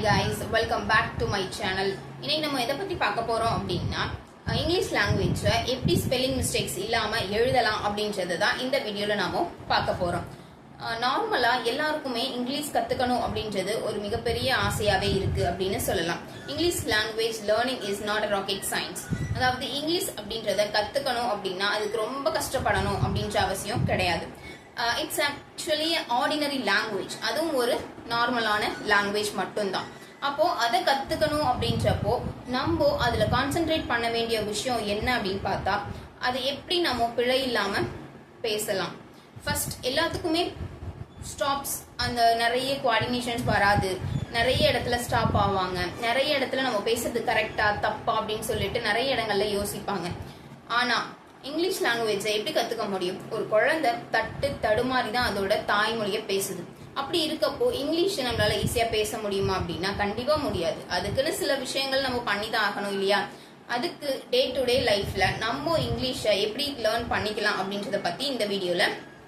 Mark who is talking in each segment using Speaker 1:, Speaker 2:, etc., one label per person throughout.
Speaker 1: guys, welcome back to my channel. இன்னைக்கு நம்ம எதை பத்தி பார்க்க போறோம் அப்படின்னா இங்கிலீஷ் லாங்குவேஜ்ல எப்படி ஸ்பெல்லிங் மிஸ்டேக்ஸ் இல்லாம எழுதலாம் அப்படின்றது தான் இந்த வீடியோல நாம பார்க்க போறோம். நார்மலா எல்லாருக்குமே இங்கிலீஷ் கத்துக்கணும் அப்படின்றது ஒரு மிகப்பெரிய ஆசையாவே இருக்கு அப்படின்னு சொல்லலாம். English language learning is not a rocket science. அதாவது இங்கிலீஷ் அப்படின்றத கத்துக்கணும் அப்படின்னா அதுக்கு ரொம்ப கஷ்டப்படணும் அப்படின்ற அவசியம் கிடையாது. It's actually ordinary language. அதுவும் ஒரு நார்மலான லாங்குவேஜ் மட்டும்தான். அப்போ அதை கத்துக்கணும் அப்படின்றப்போ நம்ம அதுல கான்சென்ட்ரேட் பண்ண வேண்டிய விஷயம் என்ன அப்படின்னு பார்த்தா அது எப்படி நம்ம பிழை இல்லாம பேசலாம். ஃபர்ஸ்ட் எல்லாத்துக்குமே ஸ்டாப்ஸ் அந்த நிறைய கோஆர்டினேஷன்ஸ் வராது, நிறைய இடத்துல ஸ்டாப் ஆவாங்க, நிறைய இடத்துல நம்ம பேசுறது கரெக்டா தப்பா அப்படின்னு சொல்லிட்டு நிறைய இடங்கள்ல யோசிப்பாங்க. ஆனா இங்கிலீஷ் லாங்குவேஜை எப்படி கத்துக்க முடியும்? ஒரு குழந்தை தடுமாறி தான் அதோட தாய்மொழியை பேசுது. அப்படி இருக்கப்போ இங்கிலீஷ் நம்மளால ஈஸியா பேச முடியுமா அப்படின்னா கண்டிப்பா முடியாது. அதுக்குன்னு சில விஷயங்கள் நம்ம பண்ணி தான் ஆகணும் இல்லையா? அதுக்கு டே டு டே லைஃப்ல நம்ம இங்கிலீஷை எப்படி லேர்ன் பண்ணிக்கலாம் அப்படின்றத பத்தி இந்த வீடியோல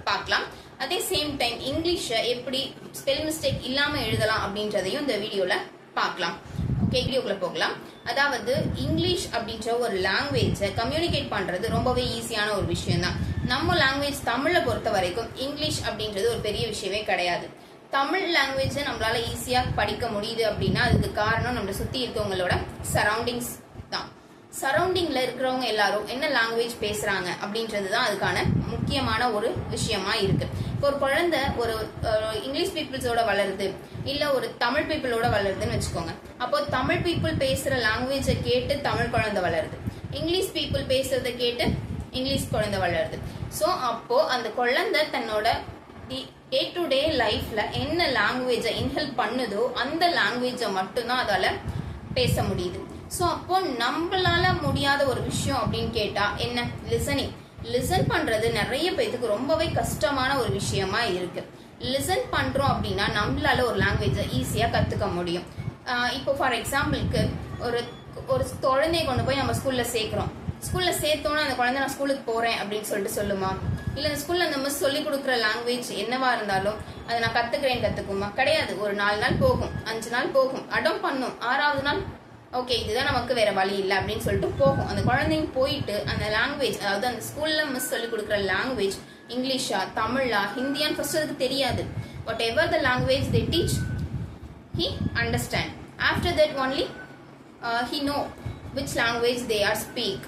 Speaker 1: பார்க்கலாம். அதே சேம் டைம் இங்கிலீஷை எப்படி ஸ்பெல் மிஸ்டேக் இல்லாம எழுதலாம் அப்படின்றதையும் இந்த வீடியோல பார்க்கலாம். ஓகே, வீடியோக்குள்ள போகலாம். அதாவது இங்கிலீஷ் அப்படின்ற ஒரு லாங்குவேஜை கம்யூனிகேட் பண்றது ரொம்பவே ஈஸியான ஒரு விஷயம் தான். நம்ம லாங்குவேஜ் தமிழை பொறுத்த வரைக்கும் இங்கிலீஷ் அப்படின்றது ஒரு பெரிய விஷயமே கிடையாது. தமிழ் லாங்குவேஜை நம்மளால ஈஸியா படிக்க முடியுது அப்படின்னா அதுக்கு காரணம் நம்மளை சுத்தி இருக்கவங்களோட சரௌண்டிங்ஸ் தான். சரௌண்டிங்ல இருக்கிறவங்க எல்லாரும் என்ன லாங்குவேஜ் பேசுறாங்க அப்படின்றது தான் அதுக்கான முக்கியமான ஒரு விஷயமா இருக்கு. இப்போ ஒரு குழந்தை ஒரு இங்கிலீஷ் பீப்புள்ஸோட வளருது, இல்ல ஒரு தமிழ் பீப்புளோட வளருதுன்னு வச்சுக்கோங்க. அப்போ தமிழ் பீப்புள் பேசுற லாங்குவேஜை கேட்டு தமிழ் குழந்தை வளருது, இங்கிலீஷ் பீப்புள் பேசுறதை கேட்டு இங்கிலீஷ் குழந்தை வளருது. ஸோ அப்போ அந்த குழந்தை தன்னோட டே டு டே லைஃப்ல என்ன லாங்குவேஜை இன்ஹெல்ப் பண்ணுதோ அந்த லாங்குவேஜை மட்டும்தான் அதால பேச முடியுது. ஸோ அப்போ நம்மளால முடியாத ஒரு விஷயம் அப்படின்னு கேட்டா என்ன? லிசனிங். லிசன் பண்றது நிறைய பேருக்கு ரொம்பவே கஷ்டமான ஒரு விஷயமா இருக்கு. லிசன் பண்றோம் அப்படின்னா நம்மளால ஒரு லாங்குவேஜை ஈஸியா கத்துக்க முடியும். இப்போ ஃபார் எக்ஸாம்பிளுக்கு ஒரு ஒரு குழந்தைய கொண்டு போய் நம்ம ஸ்கூல்ல சேர்க்கிறோம். ஸ்கூல்ல சேர்த்தோன்னா அந்த குழந்தை நான் ஸ்கூலுக்கு போறேன் அப்படின்னு சொல்லிட்டு சொல்லுமா? இல்ல அந்த ஸ்கூல்ல அந்த மிஸ் சொல்லி கொடுக்குற லாங்குவேஜ் என்னவா இருந்தாலும் அதை நான் கத்துக்குமா? கிடையாது. ஒரு 4 நாள் போகும், 5 நாள் போகும், அடம் பண்ணும், 6வது நாள் ஓகே இதுதான் நமக்கு வேற வழி இல்லை அப்படின்னு சொல்லிட்டு போகும். அந்த குழந்தைங்க போயிட்டு அந்த லாங்குவேஜ், அதாவது அந்த ஸ்கூல்ல மிஸ் சொல்லி கொடுக்குற லாங்குவேஜ் இங்கிலீஷா தமிழா ஹிந்தியான்னு ஃபர்ஸ்ட் அதுக்கு தெரியாது. What ever the language they teach he understand. After that only he know which language they are speak,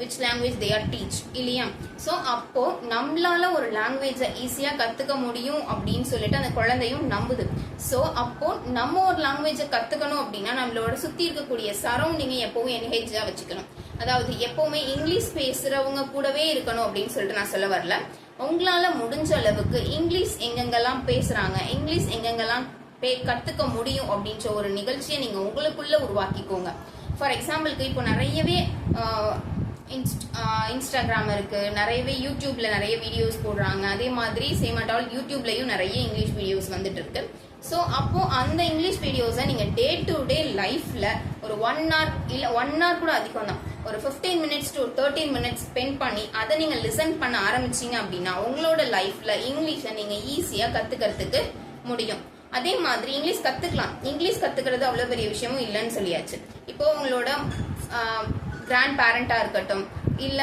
Speaker 1: which language they are teach இல்லையா? ஸோ அப்போ நம்மளால ஒரு லாங்குவேஜை ஈஸியா கத்துக்க முடியும் அப்படின்னு சொல்லிட்டு அந்த குழந்தையும் நம்புது. ஸோ அப்போ நம்ம ஒரு லாங்குவேஜை கத்துக்கணும் அப்படின்னா நம்மளோட சுத்தி இருக்கக்கூடிய சரௌண்டிங்கை எப்பவுமே என்கேஜா வச்சுக்கணும். அதாவது எப்பவுமே இங்கிலீஷ் பேசுறவங்க கூடவே இருக்கணும் அப்படின்னு சொல்லிட்டு நான் சொல்ல வரல. உங்களால முடிஞ்ச அளவுக்கு இங்கிலீஷ் எங்கெங்கெல்லாம் பேசுறாங்க, இங்கிலீஷ் எங்கெங்கெல்லாம் கத்துக்க முடியும் அப்படின்ற ஒரு நிகழ்ச்சியை நீங்க உங்களுக்குள்ள உருவாக்கிக்கோங்க. ஃபார் எக்ஸாம்பிளுக்கு இப்போ நிறையவே இன்ஸ்டாகிராம் இருக்கு, நிறையவே யூடியூப்ல நிறைய வீடியோஸ் போடுறாங்க. அதே மாதிரி சேம் அட் ஆல் யூடியூப்லயும் நிறைய இங்கிலீஷ் வீடியோஸ் வந்துட்டு இருக்கு. ஸோ அப்போ அந்த இங்கிலீஷ் வீடியோஸை நீங்க டே டு டே லைஃப்ல ஒரு 1 hour இல்ல 1 hour கூட அதிகம் தான், ஒரு 15 minutes to 13 minutes ஸ்பெண்ட் பண்ணி அதை நீங்க லிசன் பண்ண ஆரம்பிச்சீங்க அப்படின்னா உங்களோட லைஃப்ல இங்கிலீஷை நீங்க ஈஸியா கத்துக்கிறதுக்கு முடியும். அதே மாதிரி இங்கிலீஷ் கத்துக்கலாம். இங்கிலீஷ் கத்துக்கிறது அவ்வளவு பெரிய விஷயமும் இல்லைன்னு சொல்லியாச்சு. இப்போ உங்களோட கிராண்ட் பேரண்டா இருக்கட்டும், இல்ல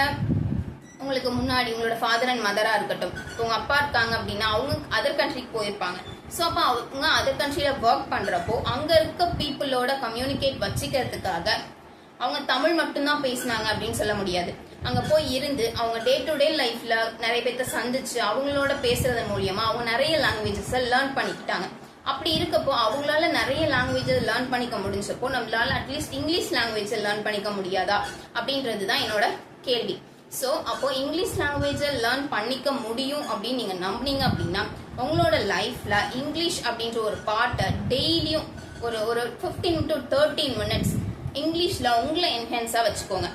Speaker 1: உங்களுக்கு முன்னாடி உங்களோட ஃபாதர் அண்ட் மதரா இருக்கட்டும், உங்க அப்பா இருக்காங்க அப்படின்னா அவங்க அதர் கண்ட்ரிக்கு போயிருப்பாங்க. ஸோ அப்போ அவங்க அதர் கண்ட்ரியில ஒர்க் பண்றப்போ அங்க இருக்க பீப்புளோட கம்யூனிகேட் வச்சுக்கிறதுக்காக அவங்க தமிழ் மட்டும்தான் பேசினாங்க அப்படின்னு சொல்ல முடியாது. அங்க போய் இருந்து அவங்க டே டு டே லைஃப்ல நிறைய பேர்த்த சந்திச்சு அவங்களோட பேசுறது மூலியமா அவங்க நிறைய லாங்குவேஜஸ் லேர்ன் பண்ணிக்கிட்டாங்க. அப்படி இருக்கப்போ அவங்களால நிறைய லாங்குவேஜஸ் லேர்ன் பண்ணிக்க முடிஞ்சப்போ நம்மளால அட்லீஸ்ட் இங்கிலீஷ் லாங்குவேஜை லேர்ன் பண்ணிக்க முடியாதா அப்படின்றது தான் என்னோட கேள்வி. ஸோ அப்போ இங்கிலீஷ் லாங்குவேஜை லேர்ன் பண்ணிக்க முடியும் அப்படின்னு நீங்க நம்பினீங்க அப்படின்னா உங்களோட லைஃப்ல இங்கிலீஷ் அப்படின்ற ஒரு பார்ட்டை டெய்லியும் ஒரு 15 to 13 minutes இங்கிலீஷ்ல உங்களை என்ஹான்ஸா வச்சுக்கோங்க.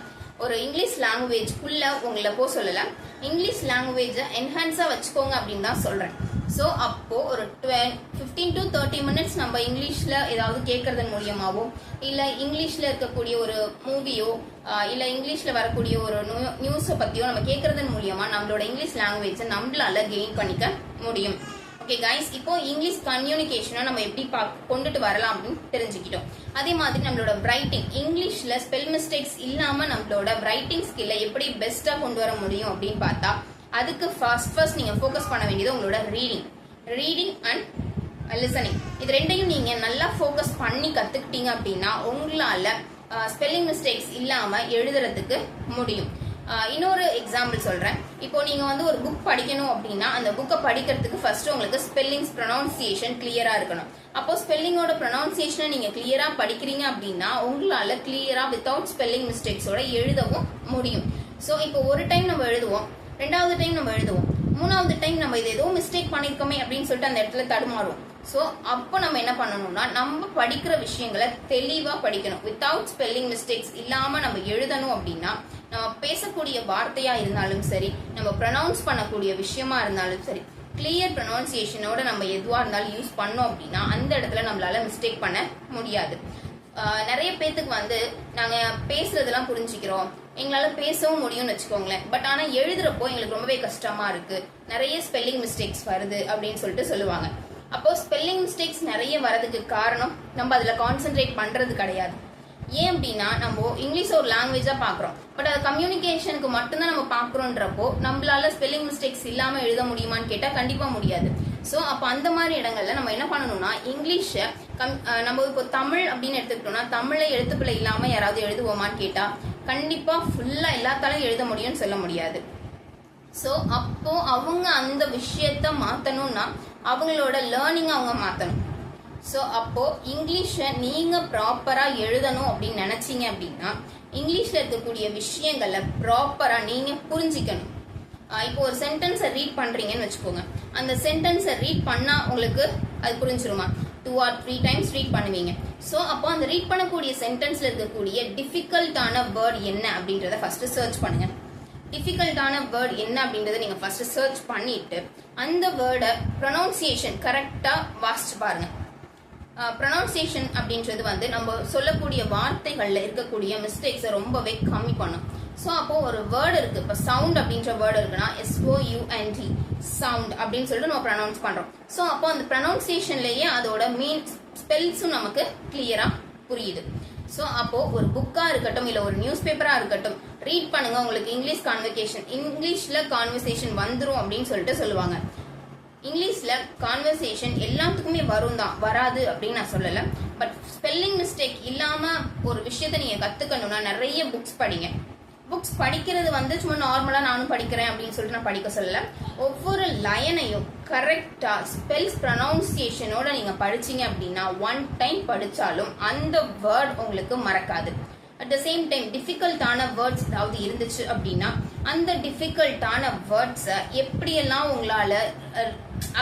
Speaker 1: ஒரு இங்கிலீஷ் லாங்குவேஜ்குள்ள உங்களை சொல்லல, இங்கிலீஷ் லாங்குவேஜை என்ஹான்ஸா வச்சுக்கோங்க அப்படின்னு தான் சொல்றேன். ஸோ அப்போ ஒரு 15 to 30 minutes நம்ம இங்கிலீஷ்ல ஏதாவது கேட்கறதன் மூலியமாவோ இல்ல இங்கிலீஷ்ல இருக்கக்கூடிய ஒரு மூவியோ இல்ல இங்கிலீஷ்ல வரக்கூடிய ஒரு நியூஸை பத்தியோ நம்ம கேட்கறதன் மூலியமா நம்மளோட இங்கிலீஷ் லாங்குவேஜை நம்மளால கெயின் பண்ணிக்க முடியும். ஓகே கைஸ், இப்போ இங்கிலீஷ் கம்யூனிகேஷனை நம்ம எப்படி கொண்டுட்டு வரலாம் அப்படின்னு தெரிஞ்சுக்கிட்டோம். அதே மாதிரி நம்மளோட ரைட்டிங், இங்கிலீஷ்ல ஸ்பெல் மிஸ்டேக்ஸ் இல்லாம நம்மளோட ரைட்டிங் ஸ்கில்லை எப்படி பெஸ்டா கொண்டு வர முடியும் அப்படின்னு பார்த்தா, அதுக்கு ஃபர்ஸ்ட் நீங்க ஃபோக்கஸ் பண்ண வேண்டியது உங்களோட ரீடிங் அண்ட் லிசனிங். இது ரெண்டையும் நீங்க நல்லா ஃபோக்கஸ் பண்ணி கத்துக்கிட்டீங்க அப்படின்னா உங்களால ஸ்பெல்லிங் மிஸ்டேக்ஸ் இல்லாம எழுதுறதுக்கு முடியும். இன்னொரு எக்ஸாம்பிள் சொல்றேன். இப்போ நீங்க வந்து ஒரு புக் படிக்கணும் அப்படின்னா அந்த புக்கை படிக்கிறதுக்கு ஃபர்ஸ்ட் உங்களுக்கு ஸ்பெல்லிங்ஸ் ப்ரொனவுன்சியேஷன் கிளியரா இருக்கணும். அப்போ ஸ்பெல்லிங்கோட ப்ரொனவுன்சியேஷனை நீங்க கிளியரா படிக்கிறீங்க அப்படின்னா உங்களால கிளியரா வித்தவுட் ஸ்பெல்லிங் மிஸ்டேக்ஸோட எழுதவும் முடியும். ஸோ இப்போ ஒரு டைம் நம்ம எழுதுவோம், ரெண்டாவது டைம் நம்ம எழுதுவோம், மூணாவது டைம் நம்ம இது ஏதோ மிஸ்டேக் பண்ணிருக்கோமே அப்படின்னு சொல்லிட்டு அந்த இடத்துல தடுமாறுவோம். ஸோ அப்போ நம்ம என்ன பண்ணணும்னா நம்ம படிக்கிற விஷயங்களை தெளிவா படிக்கணும். வித்தவுட் ஸ்பெல்லிங் மிஸ்டேக்ஸ் இல்லாம நம்ம எழுதணும் அப்படின்னா நம்ம பேசக்கூடிய வார்த்தையா இருந்தாலும் சரி, நம்ம ப்ரொனவுன்ஸ் பண்ணக்கூடிய விஷயமா இருந்தாலும் சரி, கிளியர் ப்ரொனவுன்சியேஷனோட நம்ம எதுவா இருந்தாலும் யூஸ் பண்ணோம் அப்படின்னா அந்த இடத்துல நம்மளால மிஸ்டேக் பண்ண முடியாது. நிறைய பேத்துக்கு வந்து நாங்க பேசுறதெல்லாம் புரிஞ்சுக்கிறோம், எங்களால பேசவும் முடியும்னு வச்சுக்கோங்களேன், பட் ஆனா எழுதுறப்போ எங்களுக்கு ரொம்பவே கஷ்டமா இருக்கு, நிறைய ஸ்பெல்லிங் மிஸ்டேக்ஸ் வருது அப்படின்னு சொல்லிட்டு சொல்லுவாங்க. அப்போ ஸ்பெல்லிங் மிஸ்டேக்ஸ் நிறைய வரதுக்கு காரணம் நம்ம அதுல கான்சென்ட்ரேட் பண்றது கிடையாது. ஏன் அப்படின்னா நம்ம இங்கிலீஷ் ஒரு லாங்குவேஜா பாக்குறோம், பட் அது கம்யூனிகேஷனுக்கு மட்டும்தான் நம்ம பாக்குறோன்றப்போ நம்மளால ஸ்பெல்லிங் மிஸ்டேக்ஸ் இல்லாம எழுத முடியுமான்னு கேட்டா கண்டிப்பா முடியாது. ஸோ அப்போ அந்த மாதிரி இடங்கள்ல நம்ம என்ன பண்ணணும்னா இங்கிலீஷை நம்ம இப்போ தமிழ் அப்படின்னு எடுத்துக்கிட்டோம்னா தமிழை எழுத்துப்பிழை இல்லாம யாராவது எழுதுவோமான்னு கேட்டா கண்டிப்பா ஃபுல்லா எல்லாத்தாலும் எழுத முடியும்னு சொல்ல முடியாது. ஸோ அப்போ அவங்க அந்த விஷயத்த மாத்தணும்னா அவங்களோட லேர்னிங் அவங்க மாத்தணும். ஸோ அப்போ இங்கிலீஷை நீங்க ப்ராப்பரா எழுதணும் அப்படின்னு நினைச்சீங்க அப்படின்னா இங்கிலீஷ்ல இருக்கக்கூடிய விஷயங்களை ப்ராப்பரா நீங்க புரிஞ்சிக்கணும். இப்போ ஒரு சென்டென்ஸை ரீட் பண்றீங்கன்னு வச்சுக்கோங்க, அந்த சென்டென்ஸை ரீட் பண்ணா உங்களுக்கு அது புரிஞ்சிருமா? 2 or 3 டைம்ஸ் ரீட் பண்ணுவீங்க. ஸோ அப்போ அந்த ரீட் பண்ணக்கூடிய சென்டென்ஸ்ல இருக்கக்கூடிய டிஃபிகல்ட்டான வேர்ட் என்ன அப்படின்றத ஃபர்ஸ்ட் சர்ச் பண்ணுங்க. டிஃபிகல்ட்டான வேர்ட் என்ன அப்படின்றத நீங்க ஃபர்ஸ்ட் சர்ச் பண்ணிட்டு அந்த வேர்டை ப்ரொனவுன்சியேஷன் கரெக்டா வாசிச்சு பாருங்க. ப்ரொனவுன்சியேஷன் அப்படின்றது வந்து நம்ம சொல்லக்கூடிய வார்த்தைகள்ல இருக்கக்கூடிய மிஸ்டேக்ஸை ரொம்பவே கம்மி பண்ணும். ஸோ அப்போ ஒரு வேர்டு இருக்கு, இப்போ சவுண்ட் அப்படின்ற வேர்டு இருக்குன்னா SOUND சவுண்ட் அப்படின்னு சொல்லிட்டு நம்ம ப்ரொனவுன்ஸ் பண்றோம். ஸோ அப்போ அந்த ப்ரொனவுன்சியேஷன்லயே அதோட மீன் ஸ்பெல்ஸும் நமக்கு கிளியரா புரியுது. ஸோ அப்போ ஒரு புக்கா இருக்கட்டும் இல்ல ஒரு நியூஸ் பேப்பரா இருக்கட்டும் ரீட் பண்ணுங்க, உங்களுக்கு இங்கிலீஷ்ல கான்வர்சேஷன் வந்துரும் அப்படின்னு சொல்லிட்டு சொல்லுவாங்க. இங்கிலீஷ்ல கான்வர்சேஷன் எல்லாத்துக்குமே வரும் தான், வராது அப்படின்னு நான் சொல்லல. பட் ஸ்பெல்லிங் மிஸ்டேக் இல்லாம ஒரு விஷயத்த நீங்க கத்துக்கணும்னா நிறைய புக்ஸ் படிங்க. புக்ஸ் படிக்கிறது வந்து சும்மா நார்மலா நானும் படிக்கிறேன் அப்படின்னு சொல்லிட்டு நான் படிக்க சொல்லல. ஒவ்வொரு லைனையும் கரெக்டா ஸ்பெல்ஸ் ப்ரொனவுன்சியேஷனோட நீங்க படிச்சீங்க அப்படின்னா 1 டைம் படிச்சாலும் அந்த வேர்ட் உங்களுக்கு மறக்காது. அட் த சேம் டைம் டிஃபிகல்ட்டான வேர்ட்ஸ் ஏதாவது இருந்துச்சு அப்படின்னா அந்த டிஃபிகல்ட்டான வேர்ட்ஸை எப்படியெல்லாம் உங்களால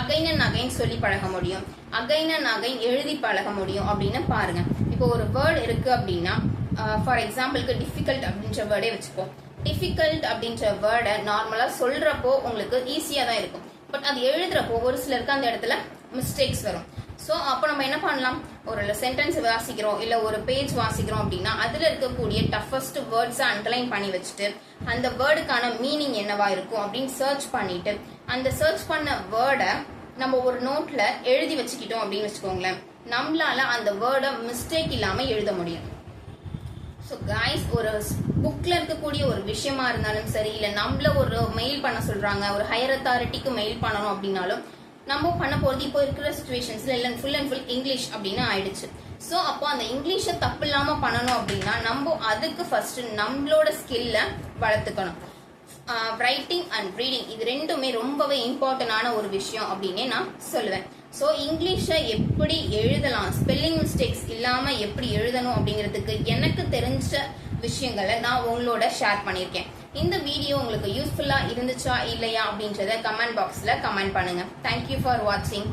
Speaker 1: அகைன் அண்ட் அகைன் சொல்லி பழக முடியும், அகைன் அண்ட் அகைன் எழுதி பழக முடியும் அப்படின்னு பாருங்க. இப்போ ஒரு வேர்ட் இருக்கு அப்படின்னா ஃபார் எக்ஸாம்பிளுக்கு டிஃபிகல்ட் அப்படின்ற வேர்டே வச்சுப்போம். டிஃபிகல்ட் அப்படின்ற வேர்டை நார்மலா சொல்றப்போ உங்களுக்கு ஈஸியா தான் இருக்கும், பட் அது எழுதுறப்போ ஒரு சிலருக்கு அந்த இடத்துல மிஸ்டேக்ஸ் வரும். ஸோ அப்போ நம்ம என்ன பண்ணலாம், ஒரு சென்டென்ஸ் வாசிக்கிறோம் இல்ல ஒரு பேஜ் வாசிக்கிறோம் அப்படின்னா அதுல இருக்கக்கூடிய டஃபஸ்ட் வேர்ட்ஸை அண்டர்லைன் பண்ணி வச்சுட்டு அந்த வேர்டுக்கான மீனிங் என்னவா இருக்கும் அப்படின்னு சர்ச் பண்ணிட்டு அந்த சர்ச் பண்ண வேர்டை நம்ம ஒரு நோட்ல எழுதி வச்சுக்கிட்டோம் அப்படின்னு வச்சுக்கோங்களேன், நம்மளால அந்த வேர்டை மிஸ்டேக் இல்லாம எழுத முடியும். ஸோ கைஸ், ஒரு புக்ல இருக்கக்கூடிய ஒரு விஷயமா இருந்தாலும் சரி, இல்ல நம்மள ஒரு மெயில் பண்ண சொல்றாங்க, ஒரு ஹையர் அத்தாரிட்டிக்கு மெயில் பண்ணணும் அப்படின்னாலும் நம்ம பண்ண போறது இப்போ இருக்கிற சிச்சுவேஷன்ஸ்ல எல்லாம் ஃபுல் அண்ட் ஃபுல் இங்கிலீஷ் அப்படின்னு ஆயிடுச்சு. ஸோ அப்போ அந்த இங்கிலீஷை தப்பு இல்லாம பண்ணணும் அப்படின்னா நம்ம அதுக்கு ஃபர்ஸ்ட் நம்மளோட ஸ்கில்ல வளர்த்துக்கணும். ரைட்டிங் அண்ட் ரீடிங் இது ரெண்டுமே ரொம்பவே இம்பார்ட்டன்டான ஒரு விஷயம் அப்படின்னே நான் சொல்லுவேன். ஸோ இங்கிலீஷை எப்படி எழுதலாம், ஸ்பெல்லிங் மிஸ்டேக்ஸ் இல்லாம எப்படி எழுதணும் அப்படிங்கிறதுக்கு எனக்கு தெரிஞ்ச விஷயங்களை நான் உங்களோட ஷேர் பண்ணியிருக்கேன். இந்த வீடியோ உங்களுக்கு யூஸ்ஃபுல்லா இருந்துச்சா இல்லையா அப்படின்றத கமெண்ட் பாக்ஸ்ல கமெண்ட் பண்ணுங்க. தேங்க்யூ ஃபார் வாட்சிங்.